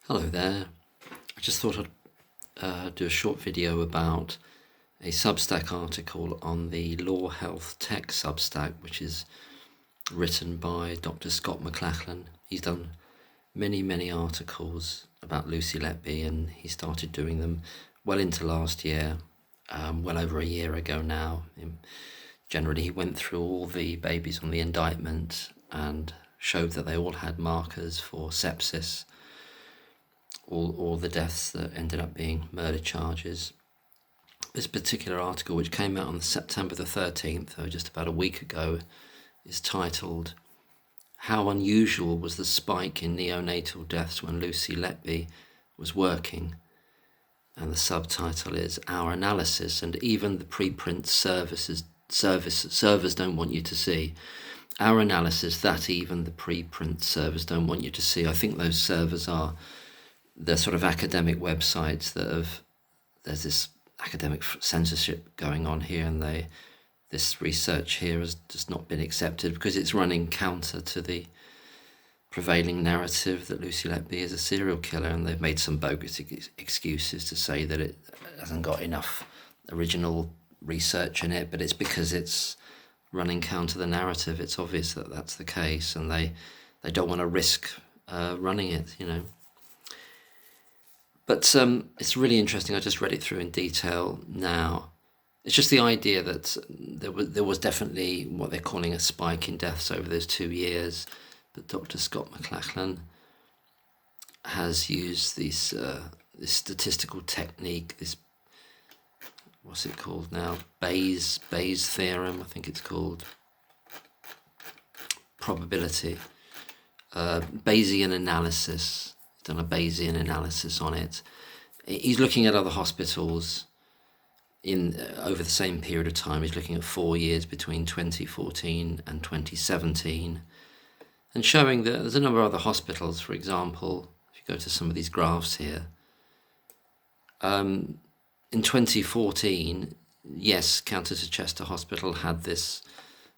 Hello there. I just thought I'd do a short video about a Substack article on the Law Health Tech Substack, which is written by Dr. Scott McLachlan. He's done many articles about Lucy Letby, and he started doing them well into last year, well over a year ago now. Generally, he went through all the babies on the indictment and showed that they all had markers for sepsis, all the deaths that ended up being murder charges. This particular article, which came out on September the 13th, so just about a week ago, is titled "How Unusual Was the Spike in Neonatal Deaths When Lucy Letby Was Working?" And the subtitle is "Our Analysis and Even the Preprint Servers Don't Want You to See." Our analysis that even the preprint servers don't want you to see. I think those servers are the sort of academic websites there's this academic censorship going on here, and this research here has just not been accepted because it's running counter to the prevailing narrative that Lucy Letby is a serial killer, and they've made some bogus excuses to say that it hasn't got enough original research in it, but it's because it's running counter the narrative. It's obvious that that's the case, and they don't want to risk running it, But it's really interesting. I just read it through in detail now. It's just the idea that there was definitely what they're calling a spike in deaths over those 2 years. But Dr. Scott McLachlan has used this statistical technique, what's it called now? Bayes theorem, I think it's called. Probability. Bayesian analysis. Done a Bayesian analysis on it. He's looking at other hospitals over the same period of time. He's looking at 4 years between 2014 and 2017, and showing that there's a number of other hospitals. For example, if you go to some of these graphs here, in 2014, yes, Countess of Chester Hospital had this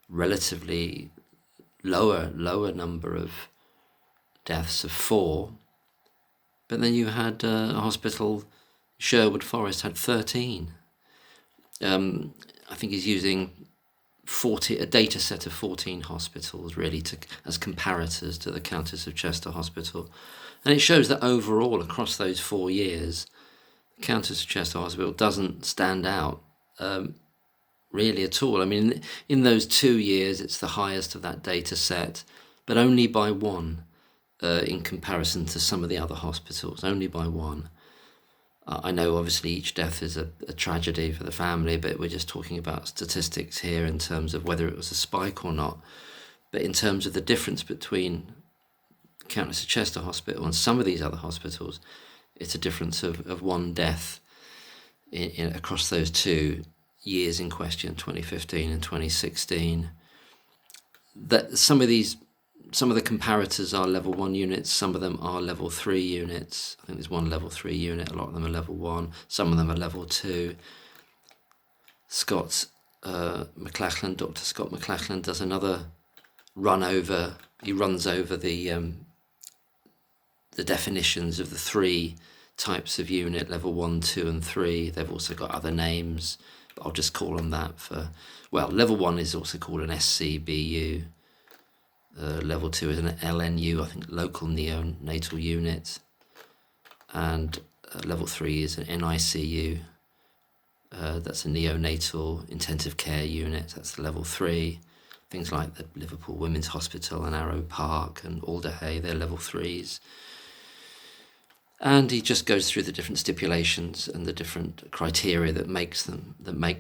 relatively lower number of deaths of 4. But then you had a hospital, Sherwood Forest, had 13. I think he's using a data set of 14 hospitals really as comparators to the Countess of Chester Hospital. And it shows that overall, across those 4 years, the Countess of Chester Hospital doesn't stand out really at all. I mean, in those 2 years, it's the highest of that data set, but only by one. In comparison to some of the other hospitals, only by one. I know obviously each death is a tragedy for the family, but we're just talking about statistics here in terms of whether it was a spike or not. But in terms of the difference between Countess of Chester Hospital and some of these other hospitals, it's a difference of one death across those 2 years in question, 2015 and 2016. That some of the comparators are level 1 units, some of them are level 3 units. I think there's one level 3 unit, a lot of them are level 1, some of them are level 2. McLachlan, Dr. Scott McLachlan, does another he runs over the definitions of the 3 types of unit, level 1, 2 and 3. They've also got other names, but I'll just call them that level 1 is also called an SCBU. Level 2 is an LNU, I think local neonatal unit, and level 3 is an NICU, that's a neonatal intensive care unit, that's level 3. Things like the Liverpool Women's Hospital and Arrow Park and Alderhay, they're level 3s. And he just goes through the different stipulations and the different criteria that make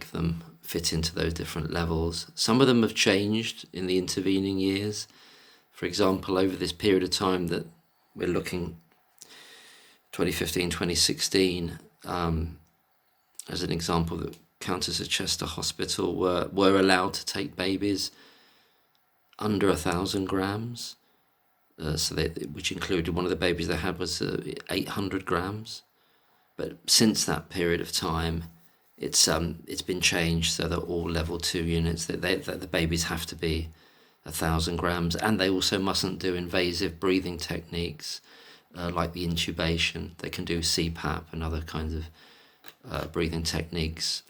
them fit into those different levels. Some of them have changed in the intervening years. For example, over this period of time that we're looking, 2015, 2016, as an example, the Countess of Chester Hospital were allowed to take babies under 1,000 grams. Which included one of the babies they had was 800 grams. But since that period of time, it's been changed so that all level 2 units, that the babies have to be 1,000 grams, and they also mustn't do invasive breathing techniques like the intubation. They can do CPAP and other kinds of breathing techniques.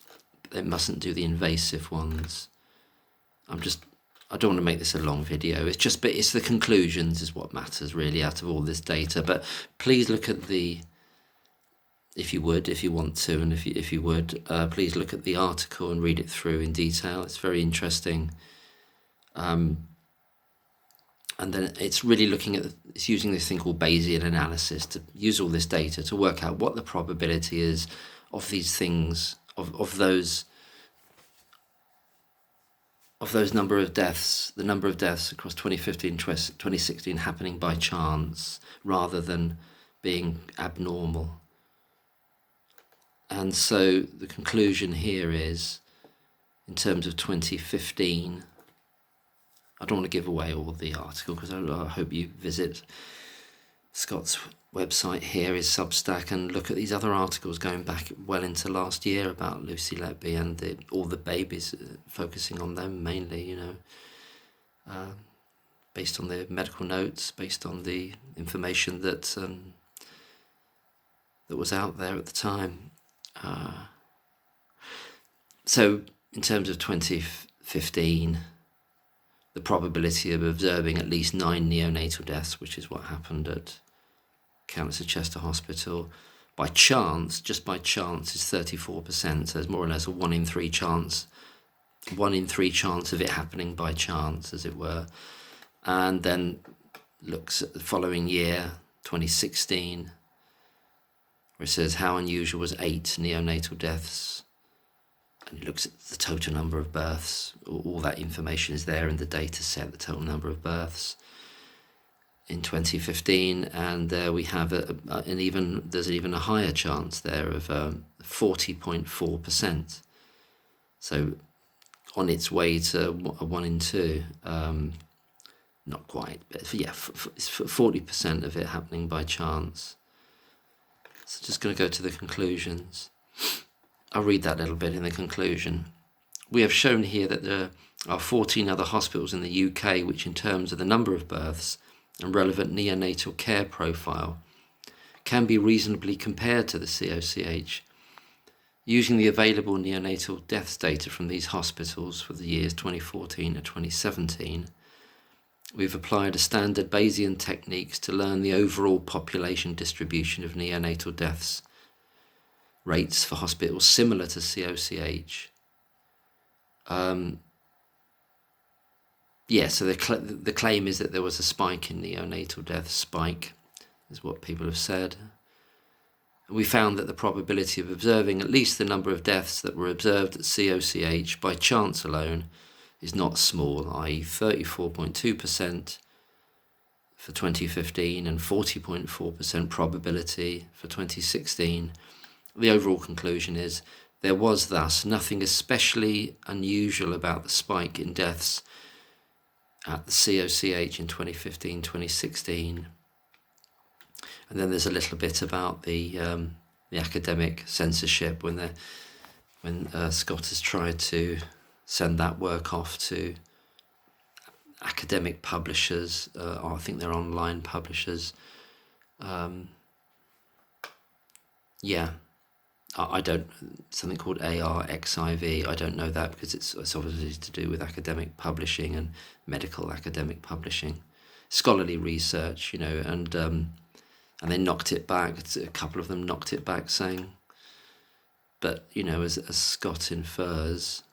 They mustn't do the invasive ones. I don't want to make this a long video. But it's the conclusions is what matters really out of all this data. But please look at if you want to, and if you would, please look at the article and read it through in detail. It's very interesting. And then it's really it's using this thing called Bayesian analysis to use all this data to work out what the probability is of these things, of those number of deaths, the number of deaths across 2015, 2016 happening by chance rather than being abnormal. And so the conclusion here is, in terms of 2015, I don't want to give away all the article because I hope you visit Scott's website here, his Substack, and look at these other articles going back well into last year about Lucy Letby and all the babies, focusing on them mainly, based on the medical notes, based on the information that was out there at the time. So in terms of 2015, the probability of observing at least 9 neonatal deaths, which is what happened at Countess of Chester Hospital, just by chance, is 34%. So there's more or less a 1 in 3 chance of it happening by chance, as it were. And then looks at the following year, 2016, where it says how unusual was 8 neonatal deaths. And it looks at the total number of births. All that information is there in the data set, the total number of births in 2015. And there we have there's even a higher chance there of 40.4%. So on its way to a 1 in 2. Not quite, but yeah, 40% of it happening by chance. So just going to go to the conclusions. I'll read that little bit in the conclusion. We have shown here that there are 14 other hospitals in the UK which, in terms of the number of births and relevant neonatal care profile, can be reasonably compared to the CoCH. Using the available neonatal deaths data from these hospitals for the years 2014 to 2017, we've applied a standard Bayesian techniques to learn the overall population distribution of neonatal deaths rates for hospitals similar to CoCH. So the claim is that there was a spike in neonatal deaths, is what people have said. We found that the probability of observing at least the number of deaths that were observed at CoCH by chance alone is not small, i.e. 34.2% for 2015 and 40.4% probability for 2016. The overall conclusion is there was thus nothing especially unusual about the spike in deaths at the CoCH in 2015-2016. And then there's a little bit about the academic censorship when Scott has tried to send that work off to academic publishers, or I think they're online publishers. I don't, something called ARXIV, I don't know that because it's obviously to do with academic publishing and medical academic publishing, scholarly research, and they knocked it back. A couple of them knocked it back, saying, but as Scott infers,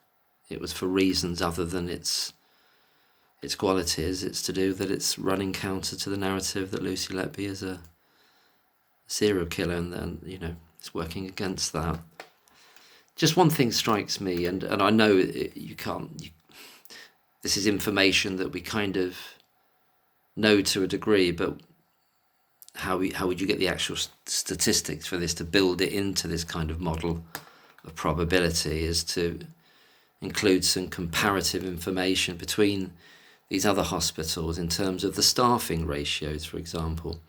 it was for reasons other than its qualities. It's to do that it's running counter to the narrative that Lucy Letby is a serial killer, and then it's working against that. Just one thing strikes me, and I know this is information that we kind of know to a degree, but how would you get the actual statistics for this to build it into this kind of model of probability is to include some comparative information between these other hospitals in terms of the staffing ratios, for example,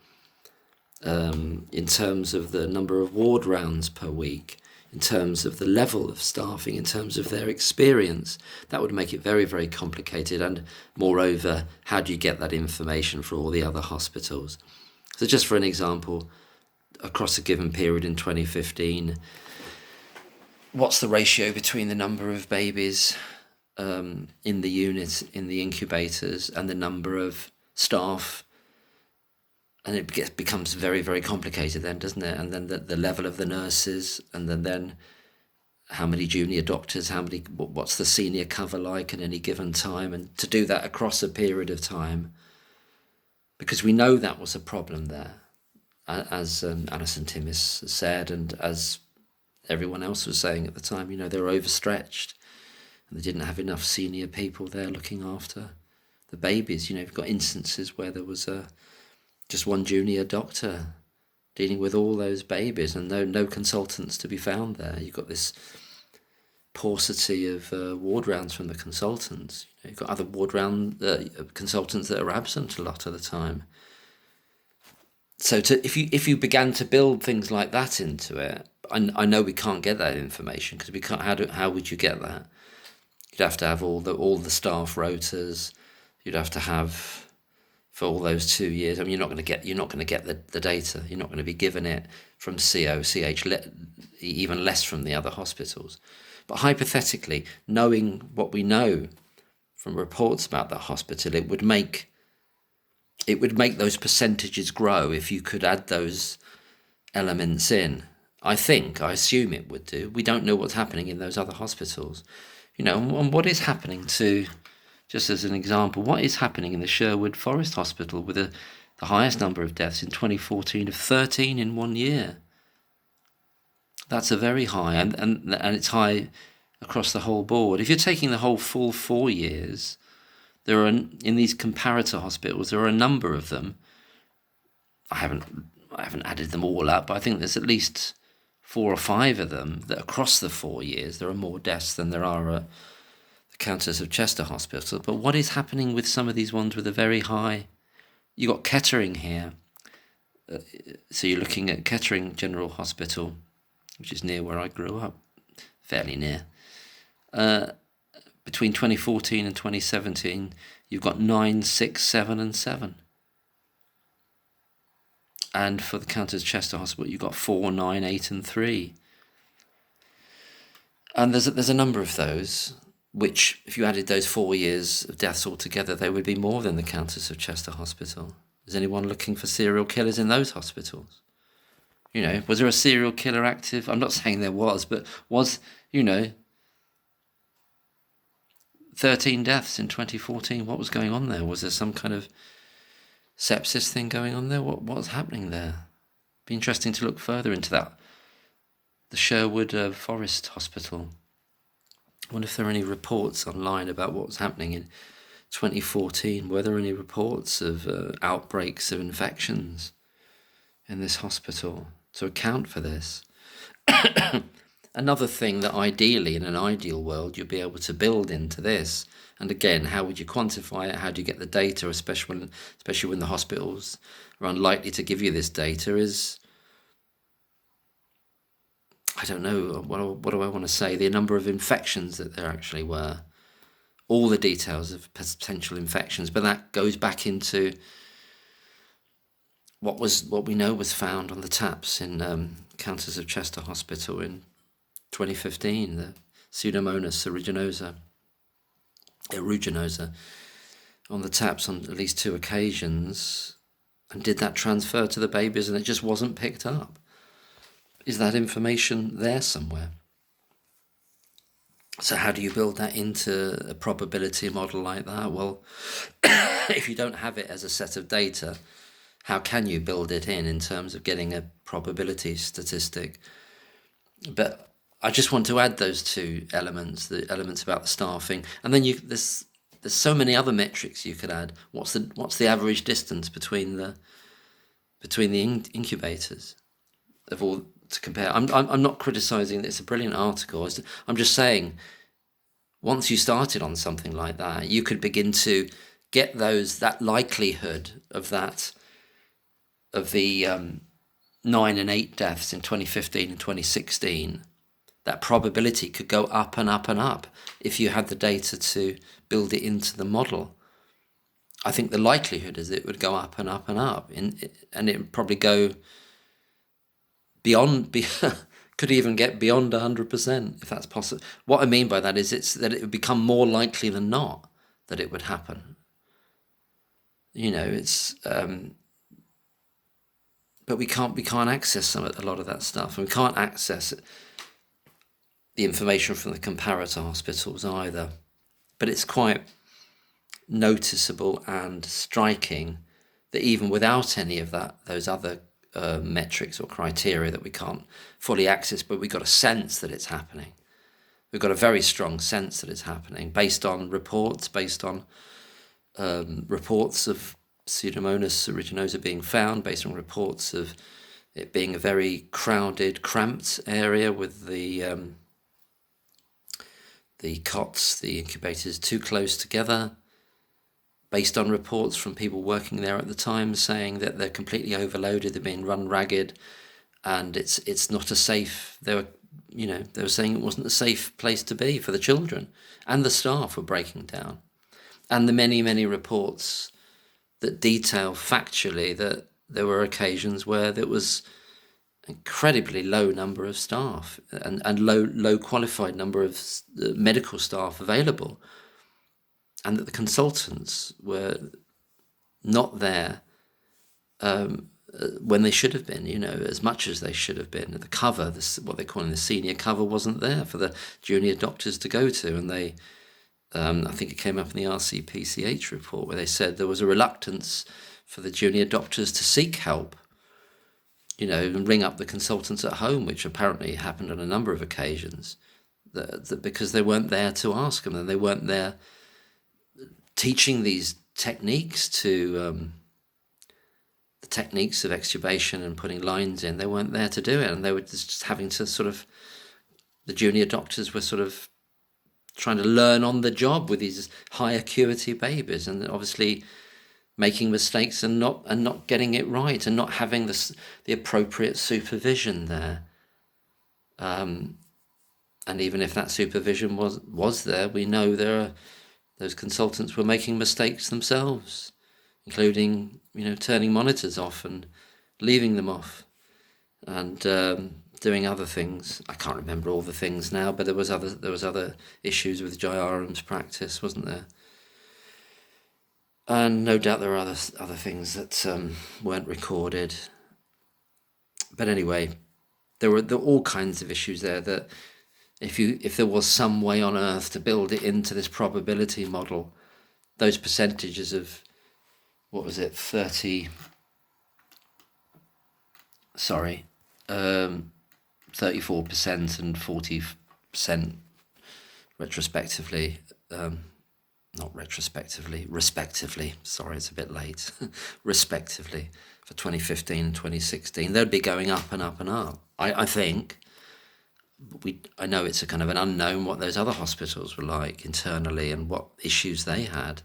in terms of the number of ward rounds per week, in terms of the level of staffing, in terms of their experience. That would make it very, very complicated. And moreover, how do you get that information for all the other hospitals? So just for an example, across a given period in 2015, what's the ratio between the number of babies in the unit, in the incubators, and the number of staff? And it becomes very, very complicated then, doesn't it? And then the level of the nurses, and then how many junior doctors, what's the senior cover like at any given time, and to do that across a period of time, because we know that was a problem there, as Alison Timmis said, and as everyone else was saying at the time, they were overstretched, and they didn't have enough senior people there looking after the babies. You've got instances where there was just one junior doctor dealing with all those babies, and no consultants to be found there. You've got this paucity of ward rounds from the consultants. You've got other ward round consultants that are absent a lot of the time. So if you began to build things like that into it, I know we can't get that information because we can't. How would you get that? You'd have to have all the staff rotas. You'd have to have, for all those 2 years. I mean, you're not going to get the data. You're not going to be given it from CoCH, even less from the other hospitals. But hypothetically, knowing what we know from reports about that hospital, it would make those percentages grow if you could add those elements in. I assume it would do. We don't know what's happening in those other hospitals. And what is happening to, just as an example, what is happening in the Sherwood Forest Hospital with the highest number of deaths in 2014 of 13 in 1 year? That's a very high, and it's high across the whole board. If you're taking the whole full 4 years, there are, in these comparator hospitals, there are a number of them. I haven't added them all up, but I think there's at least 4 or 5 of them that across the 4 years there are more deaths than there are at the Countess of Chester Hospital. But what is happening with some of these ones with a very high? You got Kettering here, so you're looking at Kettering General Hospital, which is near where I grew up, fairly near. Between 2014 and 2017, you've got 9, 6, 7, and 7. And for the Countess of Chester Hospital, you've got 4, 9, 8, and 3. And there's a number of those, which, if you added those 4 years of deaths altogether, they would be more than the Countess of Chester Hospital. Is anyone looking for serial killers in those hospitals? Was there a serial killer active? I'm not saying there was, but was, 13 deaths in 2014. What was going on there? Was there some kind of sepsis thing going on there? What was happening there? Be interesting to look further into that. The Sherwood Forest Hospital. I wonder if there are any reports online about what was happening in 2014. Were there any reports of outbreaks of infections in this hospital to account for this? Another thing that ideally, in an ideal world, you'd be able to build into this, and again, how would you quantify it? How do you get the data, especially when the hospitals are unlikely to give you this data, is, I don't know, what do I want to say? The number of infections that there actually were, all the details of potential infections, but that goes back into what we know was found on the taps in Countess of Chester Hospital in 2015, the Pseudomonas aeruginosa on the taps on at least 2 occasions, and did that transfer to the babies, and it just wasn't picked up. Is that information there somewhere? So how do you build that into a probability model like that? Well, if you don't have it as a set of data, how can you build it in terms of getting a probability statistic? But I just want to add those 2 elements, the elements about the staffing, and then there's so many other metrics you could add. What's the average distance between the incubators of all to compare? I'm not criticising that it's a brilliant article. I'm just saying, once you started on something like that, you could begin to get that likelihood of the 9 and 8 deaths in 2015 and 2016. That probability could go up and up and up if you had the data to build it into the model. I think the likelihood is it would go up and up and up, and it would probably go beyond, could even get beyond 100% if that's possible. What I mean by that is it's that it would become more likely than not that it would happen. It's but we can't access a lot of that stuff, and we can't access the information from the comparator hospitals either. But it's quite noticeable and striking that even without any of those other metrics or criteria that we can't fully access, but we've got a sense that it's happening. We've got a very strong sense that it's happening based on reports, based on reports of Pseudomonas aeruginosa being found, based on reports of it being a very crowded, cramped area with the cots, the incubators, too close together, based on reports from people working there at the time saying that they're completely overloaded, they're being run ragged, and it's not a safe. They were saying it wasn't a safe place to be for the children, and the staff were breaking down, and the many reports that detail factually that there were occasions where there was incredibly low number of staff and low qualified number of medical staff available, and that the consultants were not there when they should have been, as much as they should have been. The cover, what they're calling the senior cover, wasn't there for the junior doctors to go to, and they, I think it came up in the RCPCH report where they said there was a reluctance for the junior doctors to seek help, and ring up the consultants at home, which apparently happened on a number of occasions, that because they weren't there to ask them, and they weren't there teaching these techniques to the techniques of extubation and putting lines in. They weren't there to do it, and they were just having to the junior doctors were trying to learn on the job with these high acuity babies, and obviously making mistakes and not getting it right, and not having the appropriate supervision there. And even if that supervision was there, we know those consultants were making mistakes themselves, including turning monitors off and leaving them off, and doing other things. I can't remember all the things now, but there was other issues with Jayaram's practice, wasn't there? And no doubt there are other things that weren't recorded. But anyway, there were all kinds of issues there that if there was some way on earth to build it into this probability model, those percentages of, 34% and 40% retrospectively, respectively, sorry, it's a bit late, respectively, for 2015 and 2016, they'd be going up and up and up. I think, I know it's a kind of an unknown what those other hospitals were like internally and what issues they had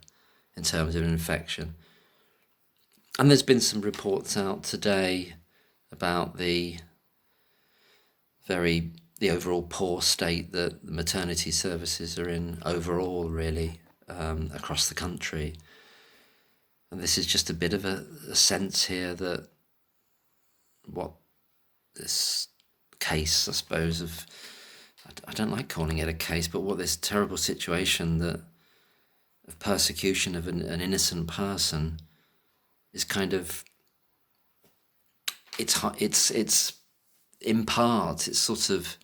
in terms of infection. And there's been some reports out today about the overall poor state that the maternity services are in overall, really, across the country. And this is just a bit of a sense here that what this case, I suppose, of, I don't like calling it a case, but what this terrible situation of persecution of an innocent person is kind of, it's in part, it's sort of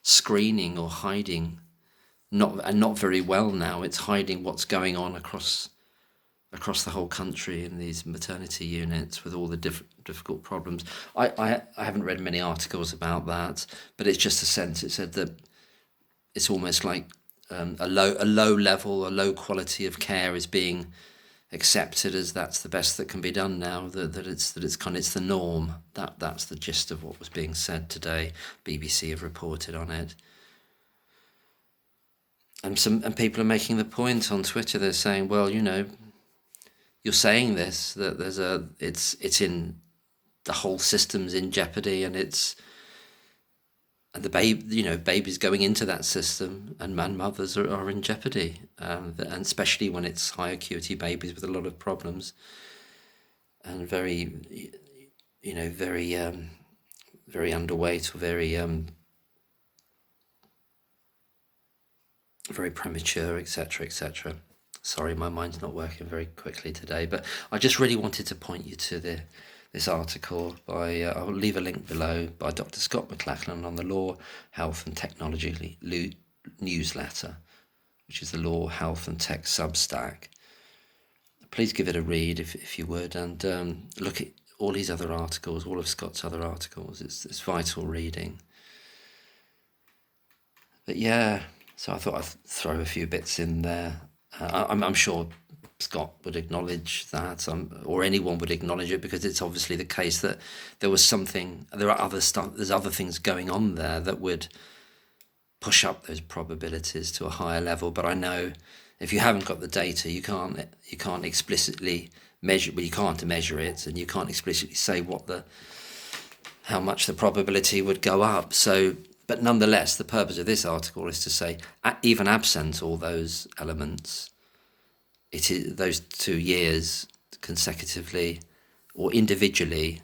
screening or hiding, not very well now. It's hiding what's going on across the whole country in these maternity units with all the difficult problems. I haven't read many articles about that, but it's just a sense. It said that it's almost like a low level, a low quality of care is being accepted as that's the best that can be done now. That it's the norm. That's the gist of what was being said today. BBC have reported on it. And people are making the point on Twitter. They're saying, well, you're saying this, that it's in, the whole system's in jeopardy, and it's and babies going into that system and mothers are in jeopardy, and especially when it's high acuity babies with a lot of problems and very, very underweight or very premature, etc., etc. Sorry, my mind's not working very quickly today, but I just really wanted to point you to this article by, I'll leave a link below, by Dr. Scott McLachlan on the Law, Health and Technology newsletter, which is the Law, Health and Tech Substack. Please give it a read if you would, and look at all these other articles, all of Scott's other articles. It's vital reading. But yeah, so I thought I'd throw a few bits in there. I'm sure Scott would acknowledge that, or anyone would acknowledge it, because it's obviously the case that there's other things going on there that would push up those probabilities to a higher level. But I know if you haven't got the data, you can't explicitly measure. Well, you can't measure it, and you can't explicitly say how much the probability would go up. So, but nonetheless, the purpose of this article is to say, even absent all those elements, it is those 2 years consecutively or individually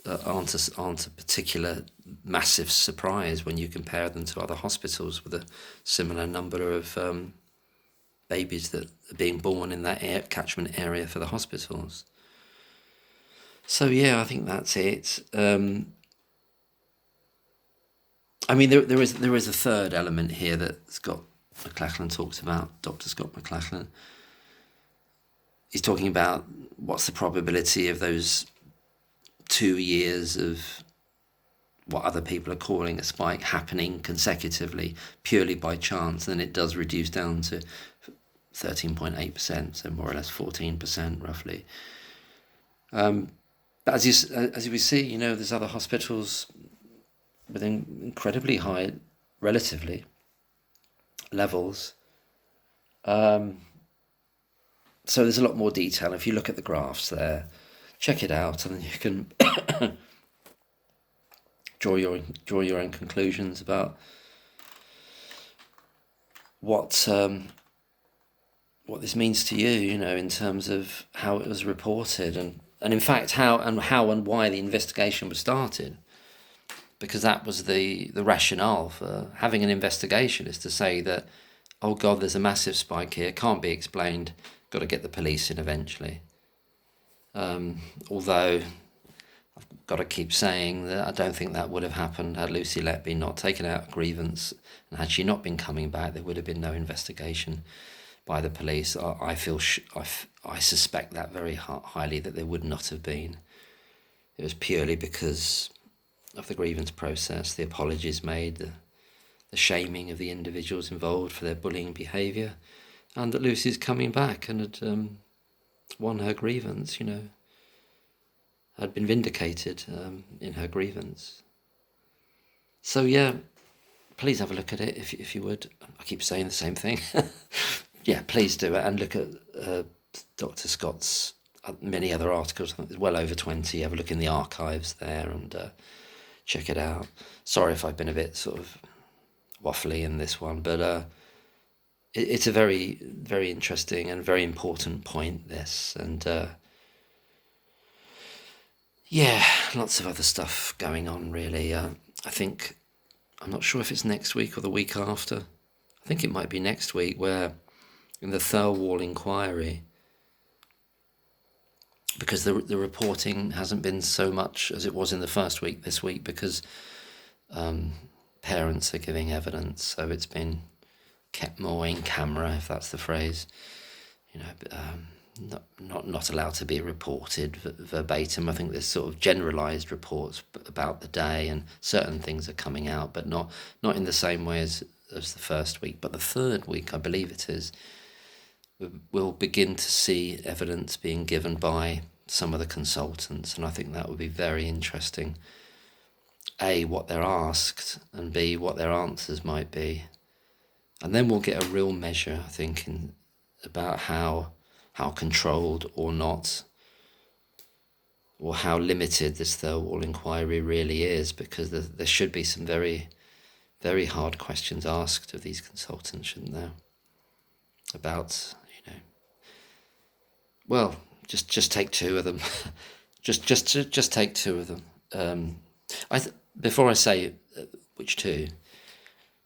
aren't a particular massive surprise when you compare them to other hospitals with a similar number of babies that are being born in that catchment area for the hospitals. So yeah, I think that's it. I mean, there is a third element here that Scott McLachlan talks about, Dr. Scott McLachlan. He's talking about what's the probability of those 2 years of what other people are calling a spike happening consecutively purely by chance, and it does reduce down to 13.8%, so more or less 14% roughly. But as we see, there's other hospitals with incredibly high, relatively, levels. So there's a lot more detail. If you look at the graphs there, check it out, and you can draw your own conclusions about what this means to you, in terms of how it was reported, and in fact how and why the investigation was started. Because that was the rationale for having an investigation, is to say that, oh God, there's a massive spike here, can't be explained, got to get the police in eventually. Although I've got to keep saying that I don't think that would have happened had Lucy Letby not taken out a grievance, and had she not been coming back, there would have been no investigation by the police. I suspect that very highly, that there would not have been. It was purely because of the grievance process, the apologies made, the shaming of the individuals involved for their bullying behaviour, and that Lucy's coming back and had won her grievance, had been vindicated in her grievance. So yeah, please have a look at it if you would. I keep saying the same thing. Yeah, please do it, and look at Dr. Scott's many other articles. I think there's well over 20. Have a look in the archives there and check it out. Sorry if I've been a bit sort of waffly in this one, but it's a very, very interesting and very important point, this. And yeah, lots of other stuff going on, really. I think, I'm not sure if it's next week or the week after. I think it might be next week, where in the Thirlwall inquiry, because the reporting hasn't been so much as it was in the first week this week, because parents are giving evidence, so it's been kept more in camera, if that's the phrase. Not allowed to be reported verbatim. I think there's sort of generalised reports about the day, and certain things are coming out, but not in the same way as the first week. But the third week, I believe it is, we'll begin to see evidence being given by some of the consultants, and I think that would be very interesting. A, what they're asked, and B, what their answers might be. And then we'll get a real measure, I think, about how controlled or not, or how limited this Thirlwall inquiry really is, because there should be some very very hard questions asked of these consultants, shouldn't there? About, well, just take two of them. just take two of them. Before I say which two,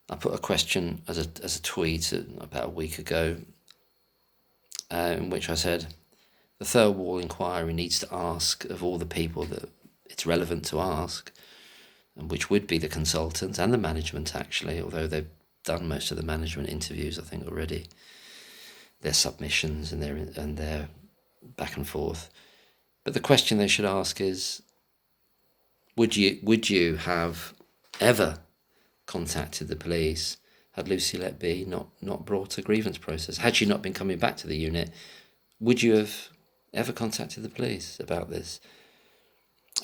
I put a question as a tweet about a week ago, in which I said the third wall inquiry needs to ask of all the people that it's relevant to ask, and which would be the consultants and the management actually, although they've done most of the management interviews I think already, their submissions and their back and forth. But the question they should ask is, would you have ever contacted the police had Lucy Letby not brought a grievance process? Had she not been coming back to the unit, would you have ever contacted the police about this?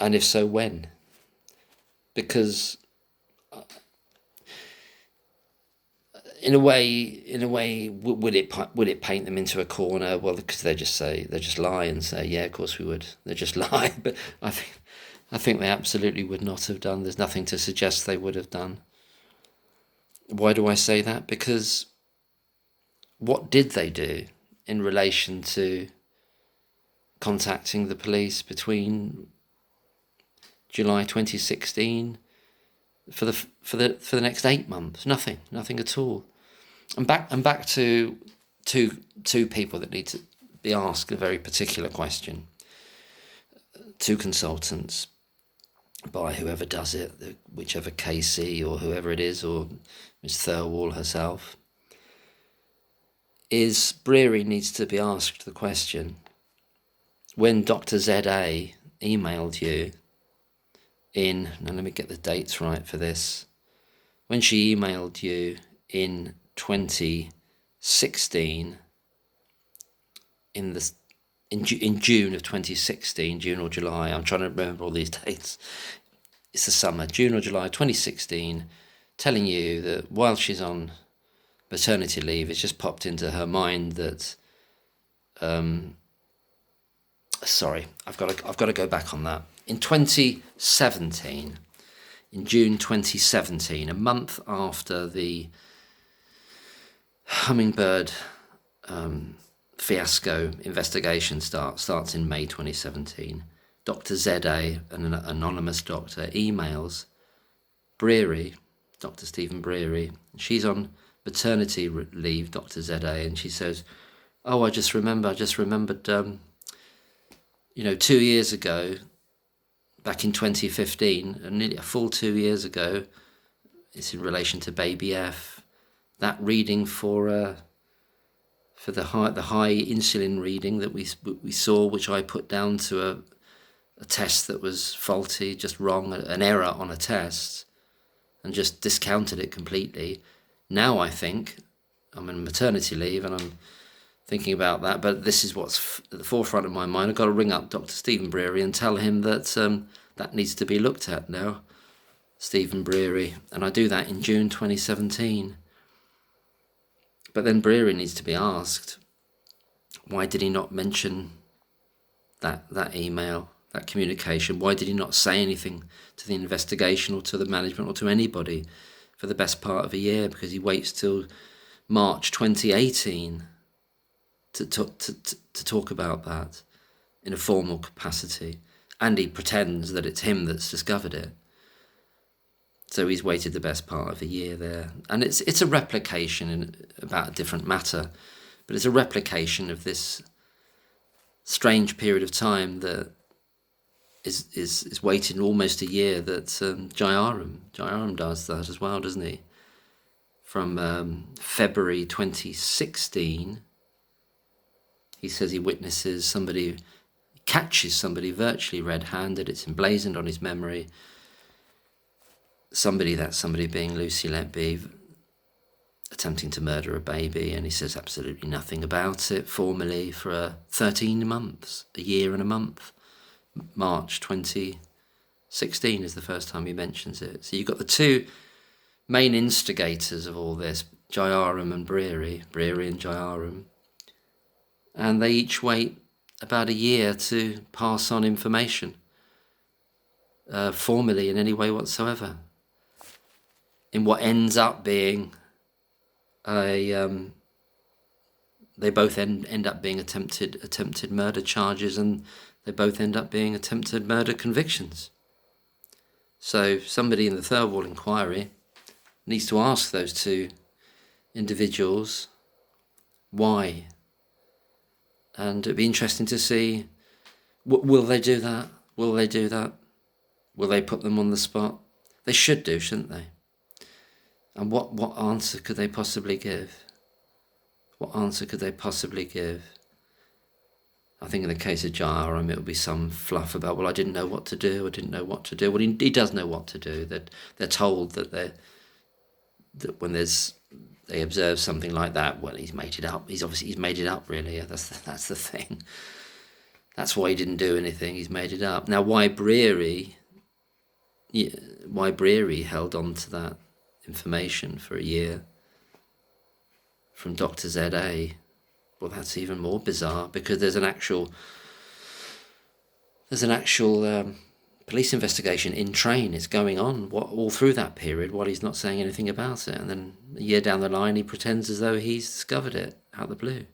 And if so, when? Because in a way, would it paint them into a corner? Well, because they just lie and say, yeah, of course we would. They just lie. But I think they absolutely would not have done. There's nothing to suggest they would have done. Why do I say that? Because what did they do in relation to contacting the police between July 2016 for the next 8 months? Nothing at all. And back to two people that need to be asked a very particular question. Two consultants by whoever does it, whichever KC or whoever it is, or Ms. Thirlwall herself. Breary needs to be asked the question, when Dr. ZA emailed you now let me get the dates right for this, when she emailed you in 2016, in June of 2016, June or July, I'm trying to remember all these dates, it's the summer, June or July 2016, telling you that while she's on maternity leave, it's just popped into her mind that, sorry, I've got to go back on that. In 2017, in June 2017, a month after the Hummingbird fiasco investigation starts in May 2017, Dr. ZA, an anonymous doctor, emails Breary, Dr. Stephen Breary. She's on maternity leave, Dr. ZA, and she says, "Oh, I just remembered, 2 years ago, back in 2015, and nearly a full 2 years ago, it's in relation to baby F, that reading for the high insulin reading that we saw, which I put down to a test that was faulty, just wrong, an error on a test, and just discounted it completely. Now I think I'm on maternity leave and I'm thinking about that, but this is what's at the forefront of my mind. I've got to ring up Dr. Stephen Breary and tell him that that needs to be looked at now, Stephen Breary." And I do that in June 2017. But then Breary needs to be asked, why did he not mention that email, that communication? Why did he not say anything to the investigation or to the management or to anybody for the best part of a year? Because he waits till March 2018 to talk about that in a formal capacity, and he pretends that it's him that's discovered it. So he's waited the best part of a year there, and it's a replication about a different matter, but it's a replication of this strange period of time that is waiting almost a year. That Jayaram does that as well, doesn't he? From February 2016, he says he witnesses somebody, catches somebody virtually red-handed. It's emblazoned on his memory. Somebody being Lucy Letby, attempting to murder a baby, and he says absolutely nothing about it formally for 13 months, a year and a month. March 2016 is the first time he mentions it. So you've got the two main instigators of all this, Jayaram and Breary and Jayaram, and they each wait about a year to pass on information, formally in any way whatsoever. in what ends up being they both end up being attempted murder charges, and they both end up being attempted murder convictions. So somebody in the third wall inquiry needs to ask those two individuals why. And it'd be interesting to see, will they do that? Will they do that? Will they put them on the spot? They should do, shouldn't they? And what answer could they possibly give? What answer could they possibly give? I think in the case of Jairam, it would be some fluff about, well, I didn't know what to do. Well, he does know what to do. That they're told that when they observe something like that, well, he's made it up. He's made it up, really. That's the thing. That's why he didn't do anything. He's made it up. Now, why Breary held on to that information for a year from Dr. Z.A., well, that's even more bizarre, because there's an actual police investigation in train. It's going on all through that period while he's not saying anything about it. And then a year down the line, he pretends as though he's discovered it out of the blue.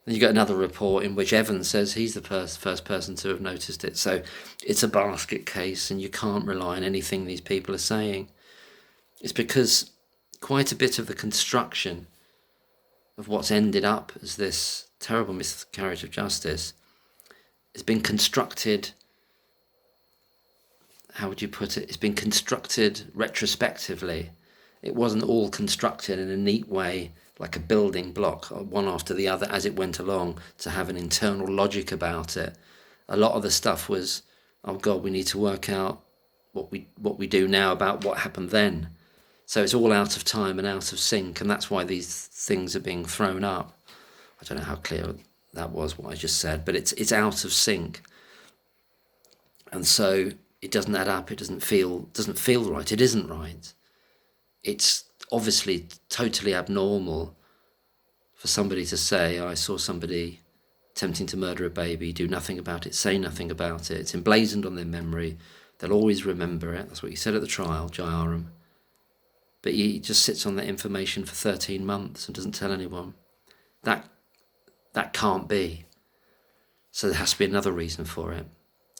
Then you get another report in which Evans says he's the first person to have noticed it. So it's a basket case, and you can't rely on anything these people are saying. It's because quite a bit of the construction of what's ended up as this terrible miscarriage of justice has been constructed, how would you put it? It's been constructed retrospectively. It wasn't all constructed in a neat way, like a building block, one after the other as it went along, to have an internal logic about it. A lot of the stuff was, oh God, we need to work out what we do now about what happened then. So it's all out of time and out of sync, and that's why these things are being thrown up. I don't know how clear that was, what I just said, but it's out of sync. And so it doesn't add up, it doesn't feel right, it isn't right. It's obviously totally abnormal for somebody to say, I saw somebody attempting to murder a baby, do nothing about it, say nothing about it. It's emblazoned on their memory. They'll always remember it. That's what he said at the trial, Jairam. But he just sits on that information for 13 months and doesn't tell anyone. That can't be. So there has to be another reason for it,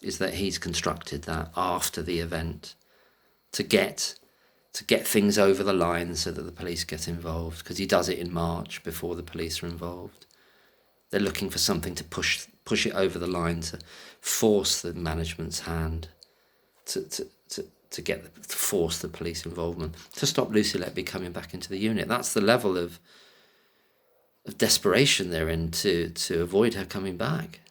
is that he's constructed that after the event to get things over the line so that the police get involved, because he does it in March before the police are involved. They're looking for something to push it over the line, to force the management's hand, to force the police involvement, to stop Lucy Letby coming back into the unit. That's the level of desperation they're in to avoid her coming back.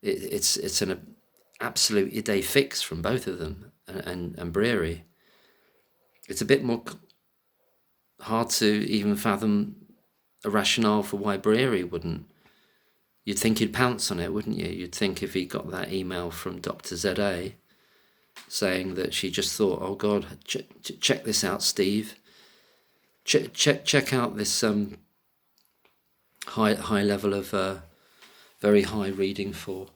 It's an absolute idée fixe from both of them and Breary. It's a bit more hard to even fathom a rationale for why Breary wouldn't. You'd think he'd pounce on it, wouldn't you? You'd think if he got that email from Dr. Z.A. saying that she just thought, oh God, check this out, Steve. Check out this high level of very high reading for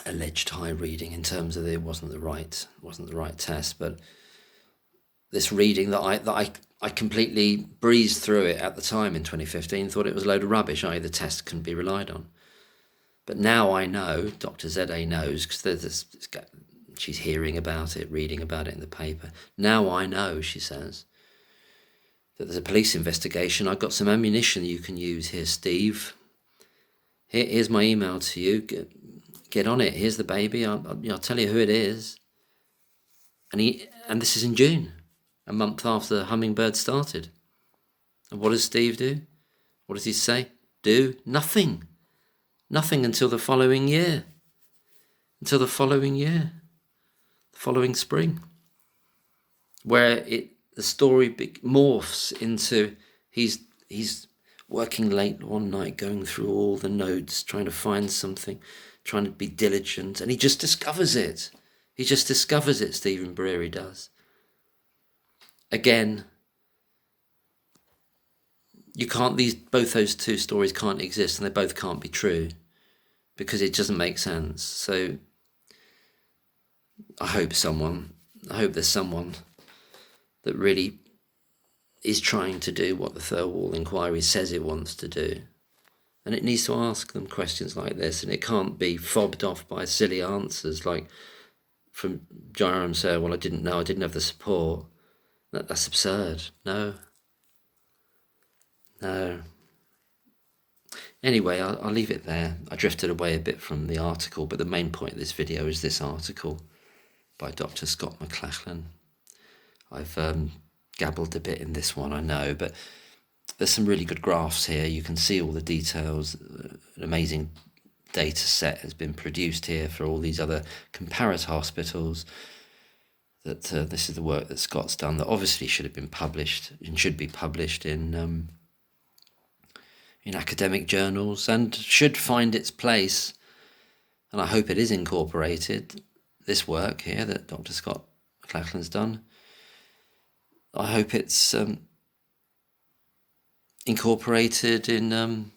alleged high reading, in terms of it wasn't the right test, but this reading that I completely breezed through it at the time in 2015, thought it was a load of rubbish, i.e. the test couldn't be relied on. But now I know, Dr. Z.A. knows, because she's hearing about it, reading about it in the paper. Now I know, she says, that there's a police investigation. I've got some ammunition you can use here, Steve. Here's my email to you. Get on it. Here's the baby. I'll tell you who it is. And this is in June, a month after the Hummingbird started. And what does Steve do? What does he say? Do nothing. Nothing until the following year. Until the following year. The following spring. Where the story morphs into he's working late one night, going through all the notes, trying to find something, trying to be diligent, and he just discovers it. He just discovers it, Stephen Breary does. Again, both those two stories can't exist, and they both can't be true, because it doesn't make sense. So I hope someone I hope there's someone that really is trying to do what the Third Wall Inquiry says it wants to do. And it needs to ask them questions like this, and it can't be fobbed off by silly answers like from Jairam saying, well, I didn't know, I didn't have the support. That's absurd. No. Anyway, I'll leave it there. I drifted away a bit from the article, but the main point of this video is this article by Dr. Scott McLachlan. I've gabbled a bit in this one, I know, but there's some really good graphs here. You can see all the details. An amazing data set has been produced here for all these other comparator hospitals. That this is the work that Scott's done that obviously should have been published and should be published in academic journals and should find its place. And I hope it is incorporated, this work here that Dr. Scott McLachlan's done. I hope it's incorporated in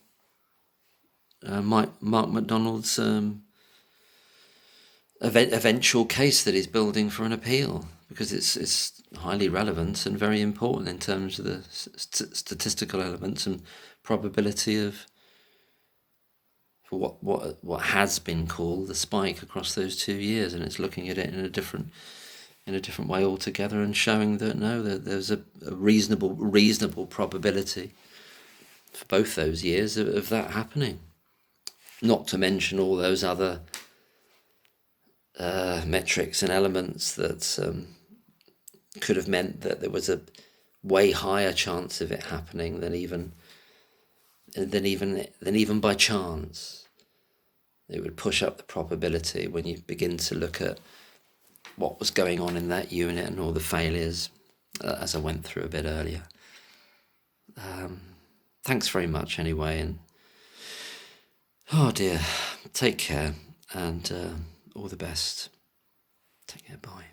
Mark MacDonald's eventual case that he's building for an appeal, because it's highly relevant and very important in terms of the statistical elements and probability of for what has been called the spike across those 2 years, and it's looking at it in a different way altogether and showing that no, that there's a reasonable probability for both those years of that happening. Not to mention all those other metrics and elements that could have meant that there was a way higher chance of it happening than even by chance. It would push up the probability when you begin to look at what was going on in that unit and all the failures, as I went through a bit earlier. Thanks very much anyway, and oh dear, take care and all the best. Take care, bye.